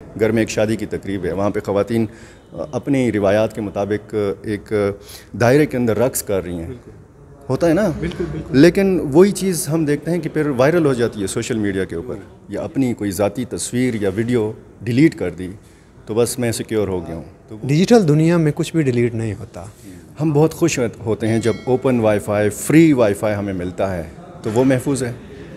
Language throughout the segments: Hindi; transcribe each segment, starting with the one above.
घर में एक शादी की तकरीब है, वहाँ पे ख़वातीन अपनी रिवायात के मुताबिक एक दायरे के अंदर रक़्स कर रही हैं, होता है ना। बिल्कुल। लेकिन वही चीज़ हम देखते हैं कि फिर वायरल हो जाती है सोशल मीडिया के ऊपर, या अपनी कोई ज़ाती तस्वीर या वीडियो डिलीट कर दी तो बस मैं सिक्योर हो गया हूँ। तो डिजिटल दुनिया में कुछ भी डिलीट नहीं होता। हम बहुत खुश होते हैं जब ओपन वाईफाई, फ्री वाईफाई हमें मिलता है, तो वो महफूज है।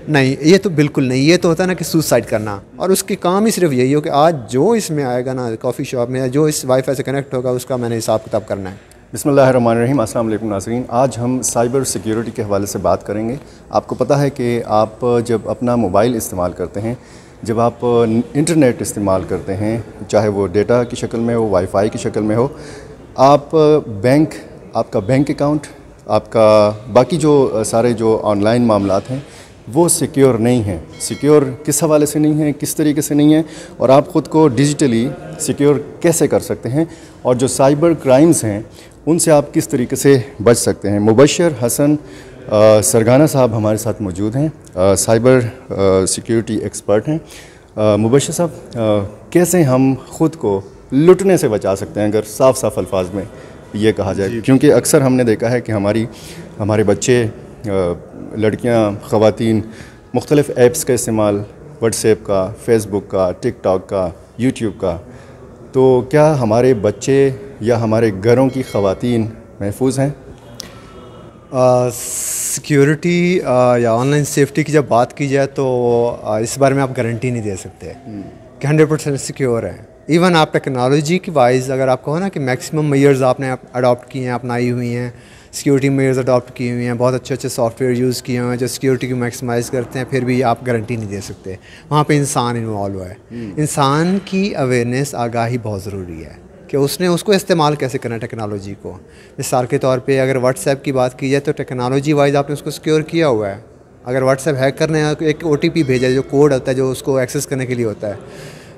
नहीं, ये तो बिल्कुल नहीं। ये तो होता है ना कि सुसाइड करना, और उसकी काम ही सिर्फ यही हो कि आज जो इसमें आएगा ना कॉफ़ी शॉप में, जो इस वाईफाई से कनेक्ट होगा, उसका मैंने हिसाब किताब करना है। बिस्मिल्लाहिर्रहमानिर्रहीम। अस्सलाम वालेकुम नाज़रीन। आज हम साइबर सिक्योरिटी के हवाले से बात करेंगे। आपको पता है कि आप जब अपना मोबाइल इस्तेमाल करते हैं, जब आप इंटरनेट इस्तेमाल करते हैं, चाहे वो डेटा की शक्ल में हो, वाईफाई की शक्ल में हो, आप आपका बैंक अकाउंट, आपका बाकी जो सारे जो ऑनलाइन मामलात हैं वो सिक्योर नहीं हैं। सिक्योर किस हवाले से नहीं है, किस तरीके से नहीं है, और आप ख़ुद को डिजिटली सिक्योर कैसे कर सकते हैं, और जो साइबर क्राइम्स हैं उनसे आप किस तरीके से बच सकते हैं। मुबशर हसन सरगाना साहब हमारे साथ मौजूद हैं, साइबर सिक्योरिटी एक्सपर्ट हैं। मुबशर साहब, कैसे हम ख़ुद को लुटने से बचा सकते हैं, अगर साफ अल्फाज में ये कहा जाए? क्योंकि अक्सर हमने देखा है कि हमारे बच्चे, लड़कियां, ख़वातीन मुख्तलिफ़ ऐप्स का इस्तेमाल, व्हाट्सएप का, फ़ेसबुक का, टिकटॉक का, यूट्यूब का, तो क्या हमारे बच्चे या हमारे घरों की ख़वातीन महफूज हैं? सिक्योरिटी या ऑनलाइन सेफ्टी की जब बात की जाए तो इस बारे में आप गारंटी नहीं दे सकते कि 100% सिक्योर है। इवन आप टेक्नोलॉजी की वाइज अगर आप कहो ना कि मैक्सिमम मेजर्स आपने अडॉप्ट किए हैं, अपनाई हुई हैं, सिक्योरिटी मेजर्स अडॉप्ट किए हुए हैं, बहुत अच्छे सॉफ्टवेयर यूज़ किए हुए हैं जो सिक्योरिटी को मैक्सिमाइज़ करते हैं, फिर भी आप गारंटी नहीं दे सकते। वहाँ पे इंसान इन्वॉल्व है। इंसान की अवेयरनेस, आगाही बहुत ज़रूरी है कि उसको इस्तेमाल कैसे करना है टेक्नोलॉजी को। मिसाल के तौर पे अगर व्हाट्सएप की बात की जाए तो टेक्नोलॉजी वाइज आपने उसको सिक्योर किया हुआ है। अगर व्हाट्सएप हैक करने एक OTP भेजा है, जो कोड होता है जो उसको एक्सेस करने के लिए होता है,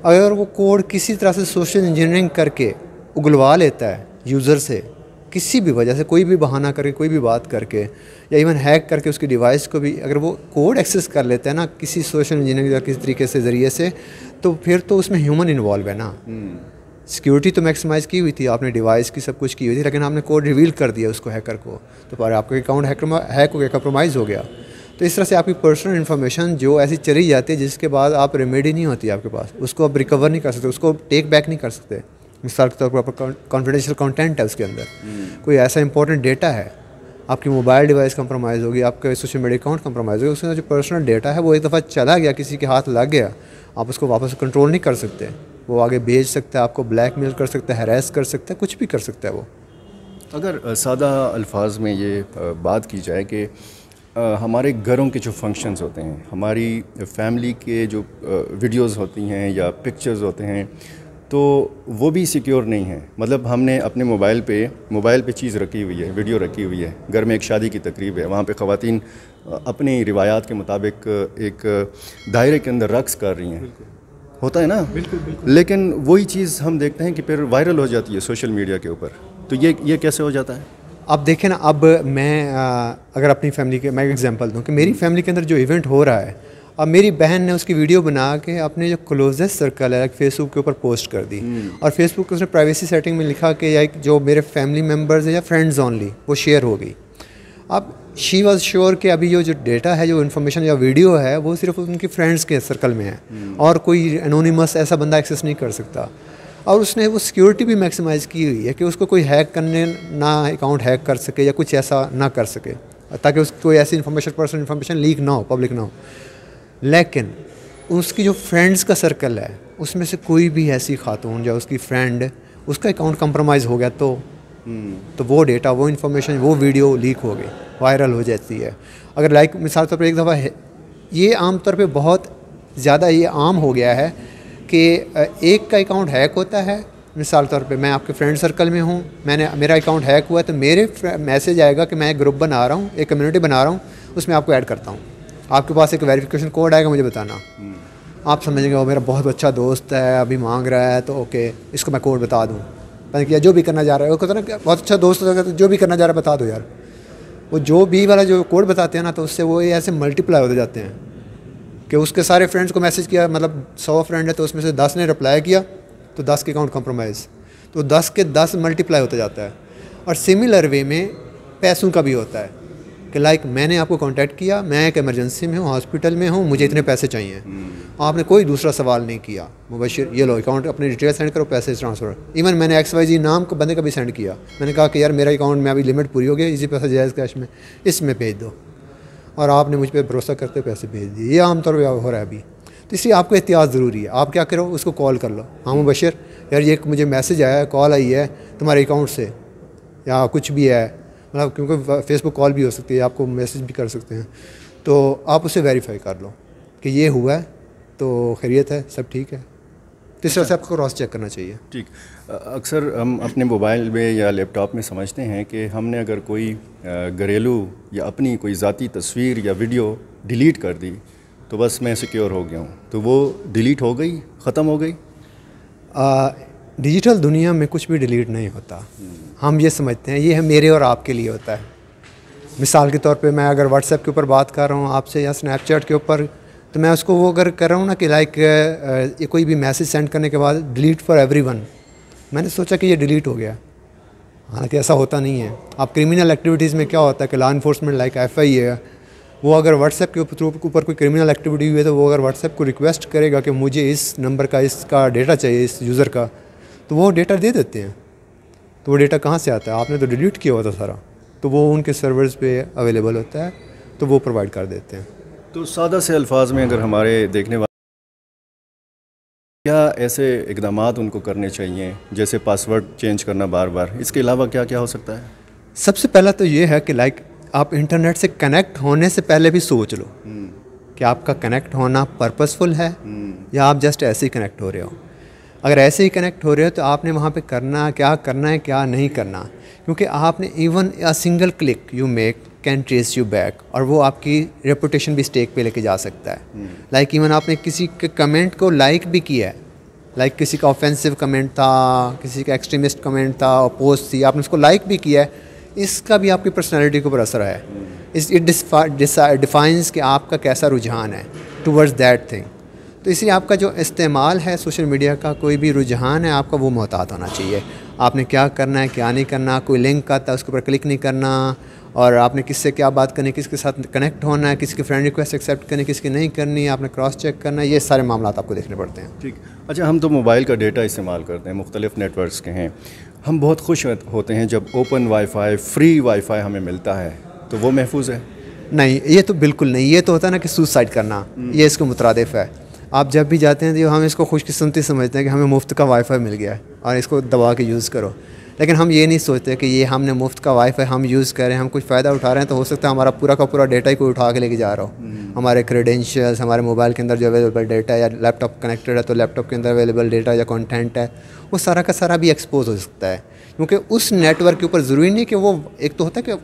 अगर वो कोड किसी तरह से सोशल इंजीनियरिंग करके उगलवा लेता है यूज़र से, किसी भी वजह से, कोई भी बहाना करके, कोई भी बात करके, या इवन हैक करके उसकी डिवाइस को भी अगर वो कोड एक्सेस कर लेते हैं ना किसी सोशल इंजीनियरिंग या किसी तरीके से ज़रिए से, तो फिर तो उसमें ह्यूमन इन्वॉल्व है ना। सिक्योरिटी तो मैक्सिमाइज़ की हुई थी, आपने डिवाइस की सब कुछ की हुई थी, लेकिन आपने कोड रिवील कर दिया उसको हैकर को, तो पर आपका अकाउंट हैक हो गया, कंप्रोमाइज़ हो गया। तो इस तरह से आपकी पर्सनल इन्फॉर्मेशन जो ऐसी चली जाती है जिसके बाद आप रेमेडी नहीं होती आपके पास, उसको आप रिकवर नहीं कर सकते, उसको टेक बैक नहीं कर सकते। मिसाल के तौर पर आपका कॉन्फिडेंशियल कंटेंट है, उसके अंदर कोई ऐसा इंपॉर्टेंट डेटा है, आपकी मोबाइल डिवाइस कंप्रोमाइज़ होगी, आपका सोशल मीडिया अकाउंट कंप्रोमाइज़ होगा, उसका जो पर्सनल डेटा है वो एक दफ़ा चला गया, किसी के हाथ लग गया, आप उसको वापस कंट्रोल नहीं कर सकते। वो आगे भेज सकता है, आपको ब्लैकमेल कर सकता है, हैरेस कर सकता है, कुछ भी कर सकता है वो। अगर सादा अल्फाज में ये बात की जाए कि हमारे घरों के जो फंक्शंस होते हैं, हमारी फैमिली के जो वीडियोस होती हैं या पिक्चर्स होते हैं, तो वो भी सिक्योर नहीं है। मतलब हमने अपने मोबाइल पे चीज़ रखी हुई है, वीडियो रखी हुई है, घर में एक शादी की तकरीब है, वहाँ पे ख़वातीन अपनी रिवायात के मुताबिक एक दायरे के अंदर रक़्स कर रही हैं, होता है ना। बिल्कुल। लेकिन वही चीज़ हम देखते हैं कि फिर वायरल हो जाती है सोशल मीडिया के ऊपर, तो ये कैसे हो जाता है? अब देखें ना, अब मैं अगर अपनी फैमिली के मैं एग्जांपल दूं कि मेरी फैमिली के अंदर जो इवेंट हो रहा है, अब मेरी बहन ने उसकी वीडियो बना के अपने जो क्लोजेस्ट सर्कल है फेसबुक के ऊपर पोस्ट कर दी, और फेसबुक के उसने प्राइवेसी सेटिंग में लिखा कि या जो मेरे फैमिली मेम्बर्स हैं या फ्रेंड्स ओनली, वो शेयर हो गई। अब शी वॉज श्योर कि अभी जो डेटा है, जो इन्फॉर्मेशन या वीडियो है, वो सिर्फ उनके फ्रेंड्स के सर्कल में है, और कोई एनोनिमस ऐसा बंदा एक्सेस नहीं कर सकता। और उसने वो सिक्योरिटी भी मैक्सिमाइज़ की हुई है कि उसको कोई हैक करने ना, अकाउंट हैक कर सके या कुछ ऐसा ना कर सके, ताकि उसकी कोई ऐसी इन्फॉर्मेशन, पर्सनल इन्फॉर्मेशन लीक ना हो, पब्लिक ना हो। लेकिन उसकी जो फ्रेंड्स का सर्कल है, उसमें से कोई भी ऐसी खातून या उसकी फ्रेंड, उसका अकाउंट कंप्रोमाइज़ हो गया तो वो डेटा, वो इन्फॉर्मेशन, वो वीडियो लीक हो गई, वायरल हो जाती है। अगर लाइक मिसाल तौर पर एक दफ़ा ये आम तौर पे बहुत ज़्यादा ये आम हो गया है कि एक का अकाउंट हैक होता है। मिसाल तौर पे मैं आपके फ्रेंड सर्कल में हूँ, मेरा अकाउंट हैक हुआ है, तो मेरे मैसेज आएगा कि मैं एक ग्रुप बना रहा हूँ, एक कम्युनिटी बना रहा हूँ, उसमें आपको ऐड करता हूँ, आपके पास एक वेरिफिकेशन कोड आएगा, मुझे बताना। आप समझेंगे वो मेरा बहुत अच्छा दोस्त है, अभी मांग रहा है, तो ओके इसको मैं कोड बता दूँ, मैंने किया जो भी करना जा रहा है, वो कहता ना बहुत अच्छा दोस्त होगा, तो जो भी करना जा रहा है बता दो यार। वो जो भी वाला जो कोड बताते हैं ना, तो उससे वो ऐसे मल्टीप्लाई होते जाते हैं कि उसके सारे फ्रेंड्स को मैसेज किया, मतलब 100 फ्रेंड है तो उसमें से 10 ने रिप्लाई किया तो 10 के अकाउंट कॉम्प्रोमाइज़, तो 10 के 10 मल्टीप्लाई होता जाता है। और सिमिलर वे में पैसों का भी होता है कि लाइक मैंने आपको कांटेक्ट किया, मैं एक इमरजेंसी में हूँ, हॉस्पिटल में हूँ, मुझे इतने पैसे चाहिए, आपने कोई दूसरा सवाल नहीं किया, मुबशिर ये लो अकाउंट अपनी डिटेल सेंड करो, पैसे ट्रांसफ़र। इवन मैंने XYZ नाम को बंदे का भी सेंड किया, मैंने कहा कि यार मेरा अकाउंट में अभी लिमिट पूरी हो गई, इसी पैसा जायज़ कैश में इसमें भेज दो, और आपने मुझ पर भरोसा करते पैसे भेज दिए। ये आमतौर पर हो रहा है अभी। तो इसलिए आपको एहतियात ज़रूरी है। आप क्या करो, उसको कॉल कर लो, हाँ मुबशिर यार ये मुझे मैसेज आया है, कॉल आई है तुम्हारे अकाउंट से या कुछ भी है, मतलब क्योंकि फेसबुक कॉल भी हो सकती है, आपको मैसेज भी कर सकते हैं, तो आप उसे वेरीफाई कर लो कि ये हुआ है तो खैरियत है, सब ठीक है। तो इस तरह से आपको क्रॉस चेक करना चाहिए। ठीक। अक्सर हम अपने मोबाइल में या लैपटॉप में समझते हैं कि हमने अगर कोई घरेलू या अपनी कोई ज़ाती तस्वीर या वीडियो डिलीट कर दी तो बस मैं सिक्योर हो गया हूँ, तो वो डिलीट हो गई, ख़त्म हो गई। डिजिटल दुनिया में कुछ भी डिलीट नहीं होता। हम ये समझते हैं ये है मेरे और आपके लिए होता है। मिसाल के तौर पे मैं अगर व्हाट्सएप के ऊपर बात कर रहा हूँ आपसे या स्नैपचैट के ऊपर, तो मैं उसको वो अगर कर रहा हूँ ना कि लाइक कोई भी मैसेज सेंड करने के बाद डिलीट फॉर एवरीवन, मैंने सोचा कि ये डिलीट हो गया, हालांकि ऐसा होता नहीं है। आप क्रिमिनल एक्टिविटीज़ में क्या होता है कि लॉ इन्फोर्समेंट लाइक FI है, वो अगर व्हाट्सएप के ऊपर कोई क्रिमिनल एक्टिविटी हुई है तो वो अगर व्हाट्सएप को रिक्वेस्ट करेगा कि मुझे इस नंबर का इसका डेटा चाहिए इस यूज़र का, तो वो डेटा दे देते हैं। तो वो डेटा कहाँ से आता है, आपने तो डिलीट किया हुआ था सारा, तो वो उनके सर्वर्स पे अवेलेबल होता है, तो वो प्रोवाइड कर देते हैं। तो सादा से अल्फाज में अगर हमारे देखने वाले क्या ऐसे इक़दामात उनको करने चाहिए, जैसे पासवर्ड चेंज करना बार बार, इसके अलावा क्या क्या हो सकता है? सबसे पहला तो ये है कि लाइक आप इंटरनेट से कनेक्ट होने से पहले भी सोच लो कि आपका कनेक्ट होना पर्पसफुल है या आप जस्ट ऐसे ही कनेक्ट हो रहे हो। अगर ऐसे ही कनेक्ट हो रहे हो तो आपने वहाँ पे क्या करना है क्या नहीं करना, क्योंकि आपने even a single click you make can trace you back, और वो आपकी रेपुटेशन भी स्टेक पे लेके जा सकता है। लाइक इवन आपने किसी के कमेंट को लाइक भी किया है, लाइक किसी का ऑफेंसिव कमेंट था, किसी का एक्सट्रीमिस्ट कमेंट था और पोस्ट थी, आपने उसको लाइक भी किया है, इसका भी आपकी पर्सनैलिटी के ऊपर असर है। इट डिफाइंस कि आपका कैसा रुझान है टूवर्ड्स दैट थिंग। तो इसलिए आपका जो इस्तेमाल है सोशल मीडिया का, कोई भी रुझान है आपका, वो मोहतात होना चाहिए। आपने क्या करना है क्या नहीं करना, कोई लिंक आता है उसके ऊपर क्लिक नहीं करना, और आपने किससे क्या बात करनी, किसके साथ कनेक्ट होना है, किसकी फ्रेंड रिक्वेस्ट एक्सेप्ट करनी, किसकी नहीं करनी, आपने क्रॉस चेक करना है, ये सारे मामला आपको देखने पड़ते हैं। ठीक। अच्छा, हम तो मोबाइल का डेटा इस्तेमाल करते हैं, मुख्तलिफ़ नेटवर्क्स के हैं, हम बहुत खुश होते हैं जब ओपन वाईफाई, फ्री वाईफाई हमें मिलता है, तो वो महफूज है? नहीं, ये तो बिल्कुल नहीं। ये तो होता है ना कि सुसाइड करना, ये इसको मुतरादिफ है। आप जब भी जाते हैं तो हम इसको खुशकिस्मती समझते हैं कि हमें मुफ्त का वाईफाई मिल गया है और इसको दबा के यूज़ करो, लेकिन हम ये नहीं सोचते कि ये हमने मुफ्त का वाईफाई हम यूज़ करें, हम कुछ फ़ायदा उठा रहे हैं, तो हो सकता है हमारा पूरा का पूरा डेटा ही कोई उठा के लेके जा रहा हो। हमारे क्रेडेंशियल्स, हमारे मोबाइल के अंदर जो अवेलेबल डेटा, या लैपटॉप कनेक्टेड है तो लैपटॉप के अंदर अवेलेबल डेटा या कंटेंट है, वो सारा का सारा भी एक्सपोज हो सकता है। क्योंकि उस नेटवर्क के ऊपर ज़रूरी नहीं कि वो, एक तो होता है कि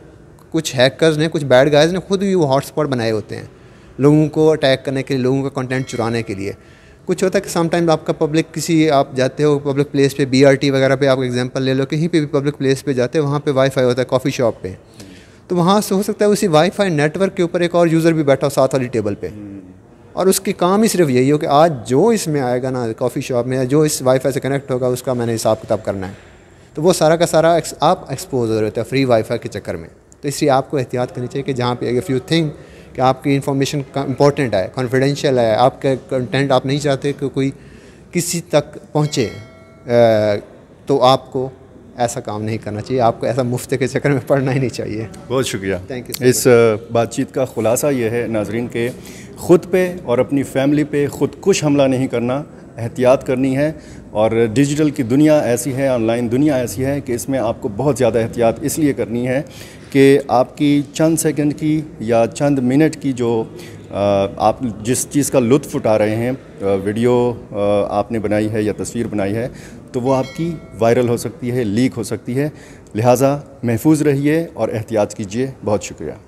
कुछ हैकर्स ने, कुछ बैड गाइज ने खुद भी वो हॉटस्पॉट बनाए होते हैं लोगों को अटैक करने के लिए, लोगों का कंटेंट चुराने के लिए। कुछ होता है कि समटाइम आपका पब्लिक, किसी आप जाते हो पब्लिक प्लेस पे, BRT वगैरह पे आप एग्जांपल ले लो, कहीं पे भी पब्लिक प्लेस पे जाते हो, वहाँ पे वाईफाई होता है कॉफ़ी शॉप पे, तो वहाँ से हो सकता है उसी वाईफाई नेटवर्क के ऊपर एक और यूज़र भी बैठा हो साथ वाली टेबल पे, और उसकी काम ही सिर्फ यही हो कि आज जो इसमें आएगा ना कॉफ़ी शॉप में, जो इस वाईफाई से कनेक्ट होगा, उसका मैंने हिसाब किताब करना है। तो वो सारा का सारा आप एक्सपोज हो रहे होते हैं फ्री वाईफाई के चक्कर में। तो इसलिए आपको एहतियात करनी चाहिए कि जहाँ पे इफ़ यू थिंक कि आपकी इन्फॉर्मेशन इंपॉर्टेंट है, कॉन्फिडेंशियल है, आपका कंटेंट आप नहीं चाहते कि कोई किसी तक पहुँचे, तो आपको ऐसा काम नहीं करना चाहिए, आपको ऐसा मुफ्त के चक्कर में पड़ना ही नहीं चाहिए। बहुत शुक्रिया। Thank you. इस बातचीत का ख़ुलासा ये है नाजरीन के ख़ुद पे और अपनी फैमिली पे खुदकुश हमला नहीं करना, एहतियात करनी है। और डिजिटल की दुनिया ऐसी है, ऑनलाइन दुनिया ऐसी है कि इसमें आपको बहुत ज़्यादा एहतियात इसलिए करनी है कि आपकी चंद सेकंड की या चंद मिनट की जो आप जिस चीज़ का लुत्फ़ उठा रहे हैं, वीडियो आपने बनाई है या तस्वीर बनाई है, तो वो आपकी वायरल हो सकती है, लीक हो सकती है। लिहाजा महफूज रहिए और एहतियात कीजिए। बहुत शुक्रिया।